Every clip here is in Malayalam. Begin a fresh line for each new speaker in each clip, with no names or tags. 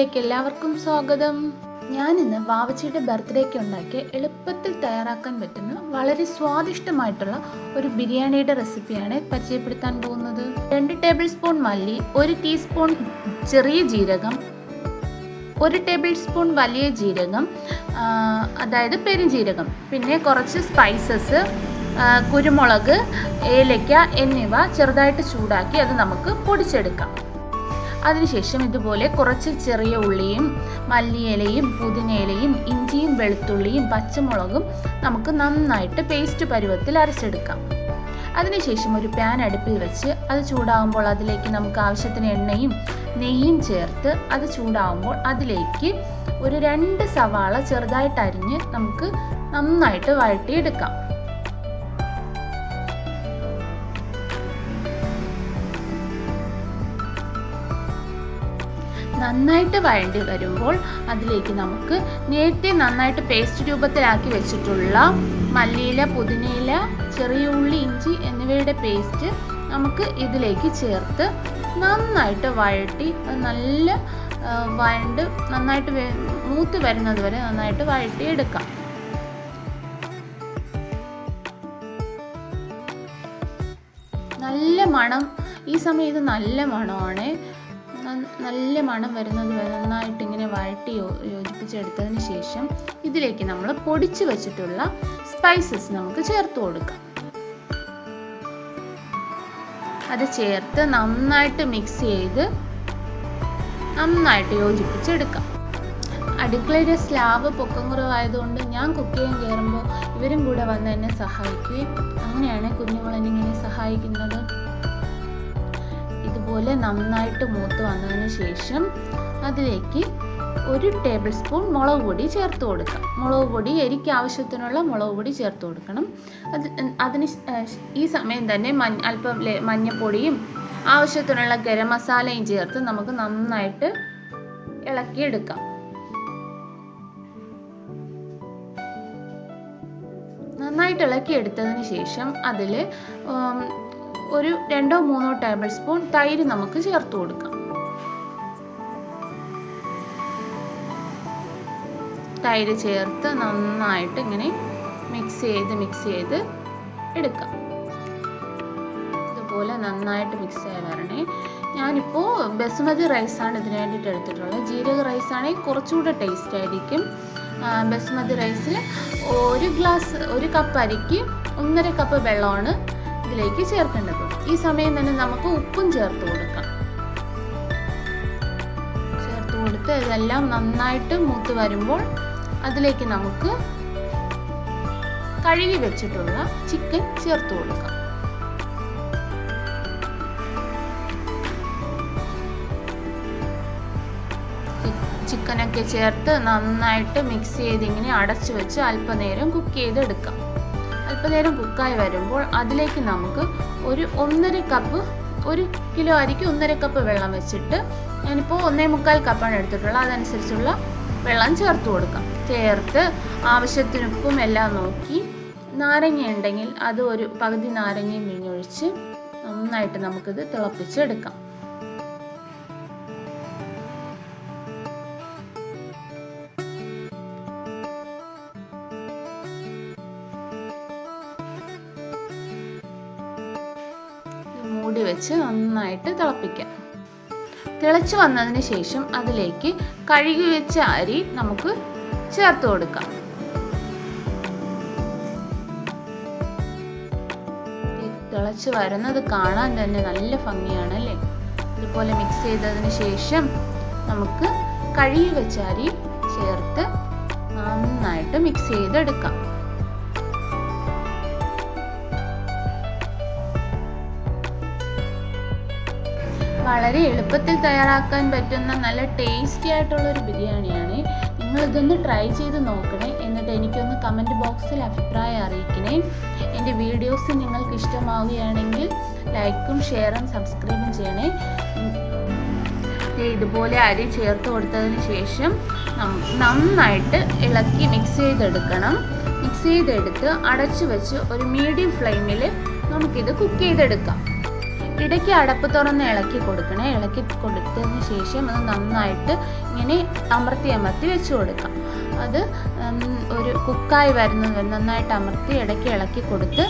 വീഡിയോയിലേക്ക് എല്ലാവർക്കും സ്വാഗതം. ഞാനിന്ന് വാവച്ചിയുടെ ബർത്ത്ഡേക്ക് ഉണ്ടാക്കിയ എളുപ്പത്തിൽ തയ്യാറാക്കാൻ പറ്റുന്ന വളരെ സ്വാദിഷ്ടമായിട്ടുള്ള ഒരു ബിരിയാണിയുടെ റെസിപ്പിയാണ് പരിചയപ്പെടുത്താൻ പോകുന്നത്. 2 ടേബിൾ സ്പൂൺ മല്ലി, 1 ടീസ്പൂൺ ചെറിയ ജീരകം, 1 ടേബിൾ സ്പൂൺ വലിയ ജീരകം, അതായത് പെരുംജീരകം, പിന്നെ കുറച്ച് സ്പൈസസ്, കുരുമുളക്, ഏലക്ക എന്നിവ ചെറുതായിട്ട് ചൂടാക്കി അത് നമുക്ക് പൊടിച്ചെടുക്കാം. അതിനുശേഷം ഇതുപോലെ കുറച്ച് ചെറിയ ഉള്ളിയും മല്ലിയിലയും പുതിനയിലയും ഇഞ്ചിയും വെളുത്തുള്ളിയും പച്ചമുളകും നമുക്ക് നന്നായിട്ട് പേസ്റ്റ് പരുവത്തിൽ അരച്ചെടുക്കാം. അതിനുശേഷം ഒരു പാൻ അടുപ്പിൽ വെച്ച് അത് ചൂടാകുമ്പോൾ അതിലേക്ക് നമുക്ക് ആവശ്യത്തിന് എണ്ണയും നെയ്യും ചേർത്ത് അത് ചൂടാകുമ്പോൾ അതിലേക്ക് ഒരു 2 സവാള ചെറുതായിട്ട് അരിഞ്ഞ് നമുക്ക് നന്നായിട്ട് വഴറ്റിയെടുക്കാം. നന്നായിട്ട് വഴണ്ടി വരുമ്പോൾ അതിലേക്ക് നമുക്ക് നേരത്തെ നന്നായിട്ട് പേസ്റ്റ് രൂപത്തിലാക്കി വെച്ചിട്ടുള്ള മല്ലിയില, പുതിനയില, ചെറിയ ഉള്ളി, ഇഞ്ചി എന്നിവയുടെ പേസ്റ്റ് നമുക്ക് ഇതിലേക്ക് ചേർത്ത് നന്നായിട്ട് വഴറ്റി നല്ല നന്നായിട്ട് മൂത്ത് വരുന്നത് വരെ നന്നായിട്ട് വഴറ്റിയെടുക്കാം. നല്ല മണം, ഈ സമയത്ത് നല്ല മണമാണ്. നല്ല മണം വരുന്നത് വരെ നന്നായിട്ട് ഇങ്ങനെ വഴറ്റി യോജിപ്പിച്ചെടുത്തതിന് ശേഷം ഇതിലേക്ക് നമ്മൾ പൊടിച്ചു വെച്ചിട്ടുള്ള സ്പൈസസ് നമുക്ക് ചേർത്ത് കൊടുക്കാം. അത് ചേർത്ത് നന്നായിട്ട് മിക്സ് ചെയ്ത് നന്നായിട്ട് യോജിപ്പിച്ചെടുക്കാം. അടുക്കളയുടെ സ്ലാബ് പൊക്കം കുറവായതുകൊണ്ട് ഞാൻ കുക്ക് ചെയ്യാൻ കയറുമ്പോൾ ഇവരും കൂടെ വന്ന് എന്നെ സഹായിക്കുകയും അങ്ങനെയാണ് കുഞ്ഞുങ്ങളെന്നിങ്ങനെ സഹായിക്കുന്നത്. ഇതുപോലെ നന്നായിട്ട് മൂത്ത് വന്നതിന് ശേഷം അതിലേക്ക് 1 ടേബിൾ സ്പൂൺ മുളക് പൊടി ചേർത്ത് കൊടുക്കാം. മുളക് പൊടി എരിക്ക് ആവശ്യത്തിനുള്ള മുളക് പൊടി ചേർത്ത് കൊടുക്കണം. അതിന് ഈ സമയം തന്നെ അല്പം മഞ്ഞൾപ്പൊടിയും ആവശ്യത്തിനുള്ള ഗരം മസാലയും ചേർത്ത് നമുക്ക് നന്നായിട്ട് ഇളക്കിയെടുക്കാം. നന്നായിട്ട് ഇളക്കിയെടുത്തതിന് ശേഷം അതിൽ ഒരു 2-3 ടേബിൾ സ്പൂൺ തൈര് നമുക്ക് ചേർത്ത് കൊടുക്കാം. തൈര് ചേർത്ത് നന്നായിട്ട് ഇങ്ങനെ മിക്സ് ചെയ്ത് എടുക്കാം. ഇതുപോലെ നന്നായിട്ട് മിക്സ് ആയി വരണേ. ഞാനിപ്പോൾ ബസുമതി റൈസാണ് ഇതിന് വേണ്ടിയിട്ട് എടുത്തിട്ടുള്ളത്. ജീരക റൈസ് ആണെങ്കിൽ കുറച്ചുകൂടെ ടേസ്റ്റ് ആയിരിക്കും. ബസുമതി റൈസിൽ 1 കപ്പ് അരിക്ക് 1.5 കപ്പ് വെള്ളമാണ് ഇതിലേക്ക് ചേർക്കേണ്ടത്. ഈ സമയം തന്നെ നമുക്ക് ഉപ്പും ചേർത്ത് കൊടുക്കാം. ചേർത്ത് കൊടുത്ത് ഇതെല്ലാം നന്നായിട്ട് മൂത്ത് വരുമ്പോൾ അതിലേക്ക് നമുക്ക് കഴുകി വെച്ചിട്ടുള്ള ചിക്കൻ ചേർത്ത് കൊടുക്കാം. ചിക്കനൊക്കെ ചേർത്ത് നന്നായിട്ട് മിക്സ് ചെയ്ത് ഇങ്ങനെ അടച്ചു വെച്ച് അല്പനേരം കുക്ക് ചെയ്തെടുക്കാം. അല്പനേരം കുക്കായി വരുമ്പോൾ അതിലേക്ക് നമുക്ക് ഒരു 1.5 കപ്പ്, 1 കിലോ അരിക്ക് 1.5 കപ്പ് വെള്ളം വെച്ചിട്ട് ഞാനിപ്പോൾ 1.25 കപ്പാണ് എടുത്തിട്ടുള്ളത്. അതനുസരിച്ചുള്ള വെള്ളം ചേർത്ത് കൊടുക്കാം. ചേർത്ത് ആവശ്യത്തിന് ഉപ്പും എല്ലാം നോക്കി നാരങ്ങ ഉണ്ടെങ്കിൽ അത് ഒരു പകുതി നാരങ്ങയും പിഴിഞ്ഞൊഴിച്ച് നന്നായിട്ട് നമുക്കിത് തിളപ്പിച്ചെടുക്കാം. മൂടി വെച്ച് നന്നായിട്ട് തിളപ്പിക്കാം. തിളച്ച് വന്നതിന് ശേഷം അതിലേക്ക് കഴുകി വെച്ച അരി നമുക്ക് ചേർത്ത് കൊടുക്കാം. തിളച്ച് വരുന്നത് കാണാൻ തന്നെ നല്ല ഭംഗിയാണല്ലേ. ഇതുപോലെ മിക്സ് ചെയ്തതിന് ശേഷം നമുക്ക് കഴുകി വെച്ച അരി ചേർത്ത് നന്നായിട്ട് മിക്സ് ചെയ്തെടുക്കാം. വളരെ എളുപ്പത്തിൽ തയ്യാറാക്കാൻ പറ്റുന്ന നല്ല ടേസ്റ്റി ആയിട്ടുള്ളൊരു ബിരിയാണിയാണ്. നിങ്ങളിതൊന്ന് ട്രൈ ചെയ്ത് നോക്കണേ. എന്നിട്ട് എനിക്കൊന്ന് കമൻറ്റ് ബോക്സിൽ അഭിപ്രായം അറിയിക്കണേ. എൻ്റെ വീഡിയോസ് നിങ്ങൾക്ക് ഇഷ്ടമാവുകയാണെങ്കിൽ ലൈക്കും ഷെയറും സബ്സ്ക്രൈബും ചെയ്യണേ. ഇതുപോലെ അരി ചേർത്ത് കൊടുത്തതിന് ശേഷം നന്നായിട്ട് ഇളക്കി മിക്സ് ചെയ്തെടുക്കണം. മിക്സ് ചെയ്തെടുത്ത് അടച്ചു വെച്ച് ഒരു മീഡിയം ഫ്ലെയിമിൽ നമുക്കിത് കുക്ക് ചെയ്തെടുക്കാം. ഇടയ്ക്ക് അടപ്പ് തുറന്ന് ഇളക്കി കൊടുക്കണേ. ഇളക്കി കൊടുത്തതിന് ശേഷം അത് നന്നായിട്ട് ഇങ്ങനെ അമർത്തി വെച്ച് കൊടുക്കാം. അത് ഒരു കുക്കായി വരുന്നത് നന്നായിട്ട് അമർത്തി ഇടയ്ക്ക് ഇളക്കി കൊടുത്ത്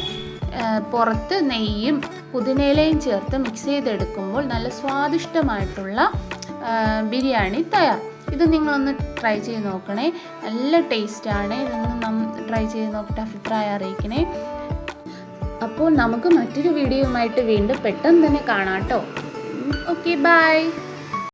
പുറത്ത് നെയ്യും പുതിനയിലയും ചേർത്ത് മിക്സ് ചെയ്തെടുക്കുമ്പോൾ നല്ല സ്വാദിഷ്ടമായിട്ടുള്ള ബിരിയാണി തയ്യാർ. ഇത് നിങ്ങളൊന്ന് ട്രൈ ചെയ്ത് നോക്കണേ. നല്ല ടേസ്റ്റാണ്. ഇതൊന്ന് ട്രൈ ചെയ്ത് നോക്കിയിട്ട് അഭിപ്രായം അറിയിക്കണേ. അപ്പോൾ നമുക്ക് മറ്റൊരു വീഡിയോയുമായിട്ട് വീണ്ടും പെട്ടെന്ന് തന്നെ കാണാം കേട്ടോ. Okay, by.